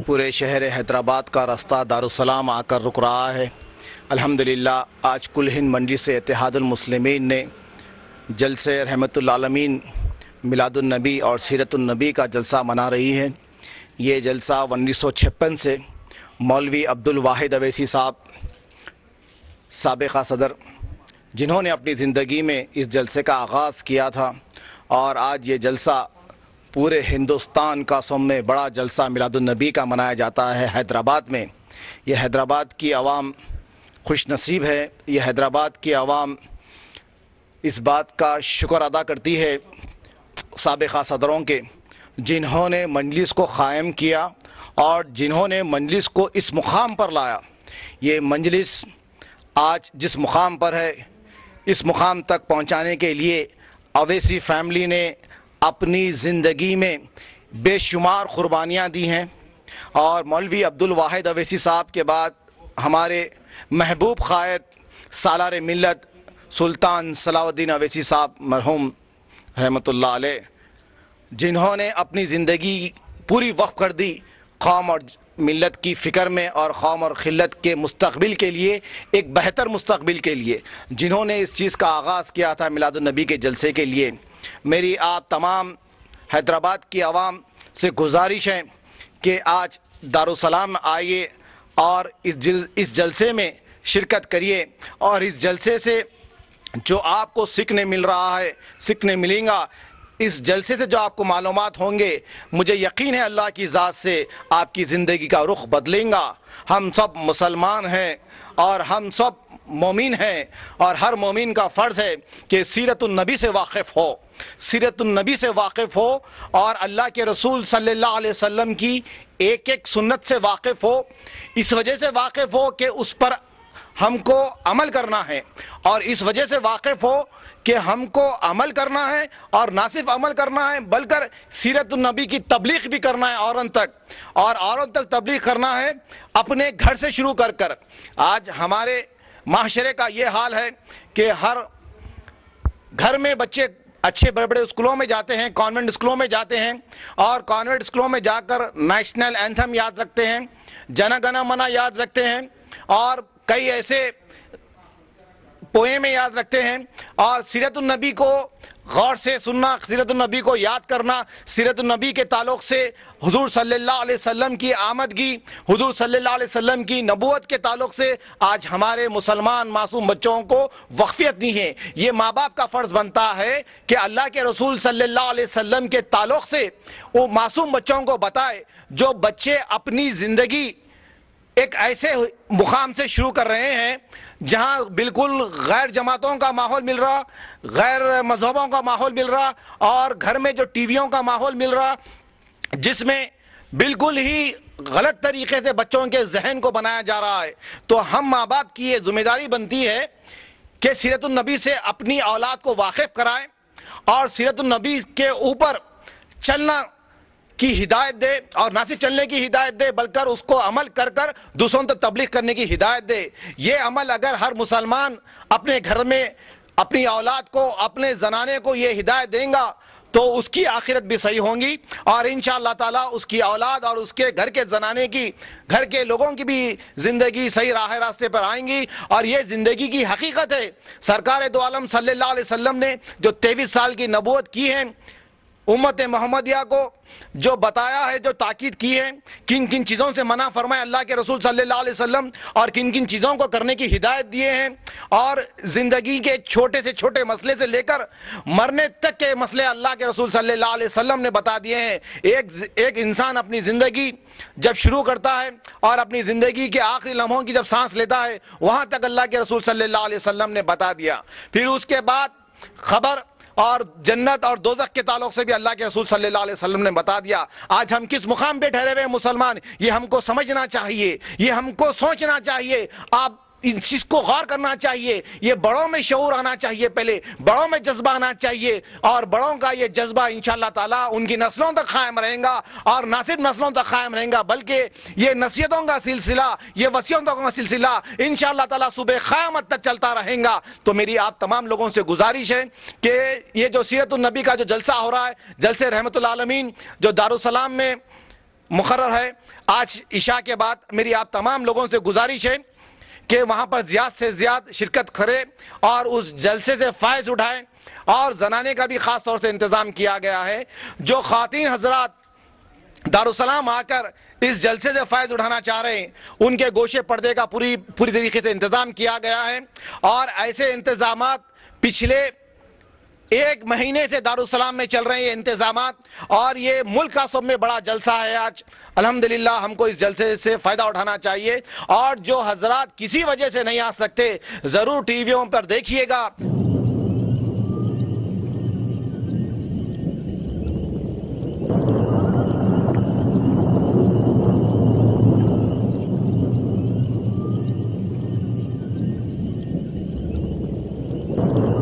پورے شہر حیدرآباد کا راستہ دارالسلام آ کر رک رہا ہے۔ الحمدللہ آج کل ہند مجلس اتحاد المسلمین نے جلسے رحمت العالمین میلاد النبی اور سیرت النبی کا جلسہ منا رہی ہے۔ یہ جلسہ 1956 سے مولوی عبدالواحد اویسی صاحب سابقہ صدر جنہوں نے اپنی زندگی میں اس جلسے کا آغاز کیا تھا، اور آج یہ جلسہ پورے ہندوستان کا سب میں بڑا جلسہ میلاد النبی کا منایا جاتا ہے حیدرآباد میں۔ یہ حیدرآباد کی عوام خوش نصیب ہے۔ یہ حیدرآباد کی عوام اس بات کا شکر ادا کرتی ہے سابقہ صدروں کے، جنہوں نے مجلس کو قائم کیا اور جنہوں نے مجلس کو اس مقام پر لایا۔ یہ مجلس آج جس مقام پر ہے، اس مقام تک پہنچانے کے لیے اویسی فیملی نے اپنی زندگی میں بے شمار قربانیاں دی ہیں، اور مولوی عبدالواحد اویسی صاحب کے بعد ہمارے محبوب قائد سالار ملت سلطان صلاح الدین اویسی صاحب مرحوم رحمۃ اللہ علیہ، جنہوں نے اپنی زندگی پوری وقف کر دی قوم اور ملت کی فکر میں، اور قوم اور خلت کے مستقبل کے لیے، ایک بہتر مستقبل کے لیے، جنہوں نے اس چیز کا آغاز کیا تھا میلاد النبی کے جلسے کے لیے۔ میری آپ تمام حیدرآباد کی عوام سے گزارش ہے کہ آج دارالسلام آئیے اور اس جلسے میں شرکت کریے، اور اس جلسے سے جو آپ کو سیکھنے مل رہا ہے، سیکھنے ملیں گا، اس جلسے سے جو آپ کو معلومات ہوں گے، مجھے یقین ہے اللہ کی ذات سے آپ کی زندگی کا رخ بدلیں گا۔ ہم سب مسلمان ہیں اور ہم سب مومن ہیں، اور ہر مومن کا فرض ہے کہ سیرت النبی سے واقف ہو، سیرت النبی سے واقف ہو، اور اللہ کے رسول صلی اللہ علیہ وسلم کی ایک ایک سنت سے واقف ہو۔ اس وجہ سے واقف ہو کہ اس پر ہم کو عمل کرنا ہے، اور اس وجہ سے واقف ہو کہ ہم کو عمل کرنا ہے، اور نہ صرف عمل کرنا ہے بلکہ سیرت النبی کی تبلیغ بھی کرنا ہے اوروں تک، اور اوروں تک تبلیغ کرنا ہے اپنے گھر سے شروع کر۔ آج ہمارے معاشرے کا یہ حال ہے کہ ہر گھر میں بچے اچھے بڑے بڑے اسکولوں میں جاتے ہیں، کانوینٹ اسکولوں میں جاتے ہیں، اور کانوینٹ اسکولوں میں جا کر نیشنل اینتھم یاد رکھتے ہیں، جن گن من یاد رکھتے ہیں، اور کئی ایسے پوئم یاد رکھتے ہیں، اور سیرت النبی کو غور سے سننا، سیرت النبی کو یاد کرنا، سیرت النبی کے تعلق سے حضور صلی اللہ علیہ وسلم کی آمدگی، حضور صلی اللہ علیہ وسلم کی نبوت کے تعلق سے آج ہمارے مسلمان معصوم بچوں کو وقفیت نہیں ہے۔ یہ ماں باپ کا فرض بنتا ہے کہ اللہ کے رسول صلی اللہ علیہ وسلم کے تعلق سے وہ معصوم بچوں کو بتائے، جو بچے اپنی زندگی ایک ایسے مقام سے شروع کر رہے ہیں جہاں بالکل غیر جماعتوں کا ماحول مل رہا، غیر مذہبوں کا ماحول مل رہا، اور گھر میں جو ٹی ویوں کا ماحول مل رہا، جس میں بالکل ہی غلط طریقے سے بچوں کے ذہن کو بنایا جا رہا ہے۔ تو ہم ماں باپ کی یہ ذمہ داری بنتی ہے کہ سیرت النبی سے اپنی اولاد کو واقف کرائیں، اور سیرت النبی کے اوپر چلنا کی ہدایت دے، اور نہ صرف چلنے کی ہدایت دے بلکہ اس کو عمل کر دوسروں تک تبلیغ کرنے کی ہدایت دے۔ یہ عمل اگر ہر مسلمان اپنے گھر میں اپنی اولاد کو، اپنے زنانے کو یہ ہدایت دیں گا تو اس کی آخرت بھی صحیح ہوں گی، اور انشاءاللہ تعالی اس کی اولاد اور اس کے گھر کے زنانے کی، گھر کے لوگوں کی بھی زندگی صحیح راہ راستے پر آئیں گی۔ اور یہ زندگی کی حقیقت ہے۔ سرکار دو عالم صلی اللہ علیہ وسلم نے جو 23 سال کی نبوت کی ہے، امت محمدیہ کو جو بتایا ہے، جو تاکید کی ہے، کن کن چیزوں سے منع فرمائے اللہ کے رسول صلی اللہ علیہ وسلم، اور کن کن چیزوں کو کرنے کی ہدایت دیے ہیں، اور زندگی کے چھوٹے سے چھوٹے مسئلے سے لے کر مرنے تک کے مسئلے اللہ کے رسول صلی اللہ علیہ وسلم نے بتا دیے ہیں۔ ایک انسان اپنی زندگی جب شروع کرتا ہے اور اپنی زندگی کے آخری لمحوں کی جب سانس لیتا ہے، وہاں تک اللہ کے رسول صلی اللہ علیہ وسلم نے بتا دیا۔ پھر اس کے بعد خبر اور جنت اور دوزخ کے تعلق سے بھی اللہ کے رسول صلی اللہ علیہ وسلم نے بتا دیا۔ آج ہم کس مقام پہ ٹھہرے ہوئے ہیں مسلمان، یہ ہم کو سمجھنا چاہیے، یہ ہم کو سوچنا چاہیے، آپ اس چیز کو غور کرنا چاہیے۔ یہ بڑوں میں شعور آنا چاہیے، پہلے بڑوں میں جذبہ آنا چاہیے، اور بڑوں کا یہ جذبہ انشاءاللہ تعالیٰ ان کی نسلوں تک قائم رہے گا، اور نہ صرف نسلوں تک قائم رہے گا بلکہ یہ نصیحتوں کا سلسلہ، یہ وصیتوں کا سلسلہ انشاءاللہ تعالیٰ صبح قیامت تک چلتا رہے گا۔ تو میری آپ تمام لوگوں سے گزارش ہے کہ یہ جو سیرت النبی کا جو جلسہ ہو رہا ہے، جلسے رحمت العالمین جو دارالسلام میں مقرر ہے. آج عشاء کے بعد میری آپ تمام لوگوں سے گزارش ہے کہ وہاں پر زیادہ سے زیادہ شرکت کریں اور اس جلسے سے فائز اٹھائیں. اور زنانے کا بھی خاص طور سے انتظام کیا گیا ہے. جو خواتین حضرات دارالسلام آ کر اس جلسے سے فائد اٹھانا چاہ رہے ہیں ان کے گوشے پردے کا پوری طریقے سے انتظام کیا گیا ہے. اور ایسے انتظامات پچھلے ایک مہینے سے دارالسلام میں چل رہے ہیں انتظامات, اور یہ ملک کا سب میں بڑا جلسہ ہے. آج الحمدللہ ہم کو اس جلسے سے فائدہ اٹھانا چاہیے. اور جو حضرات کسی وجہ سے نہیں آ سکتے ضرور ٹی ویوں پر دیکھیے گا.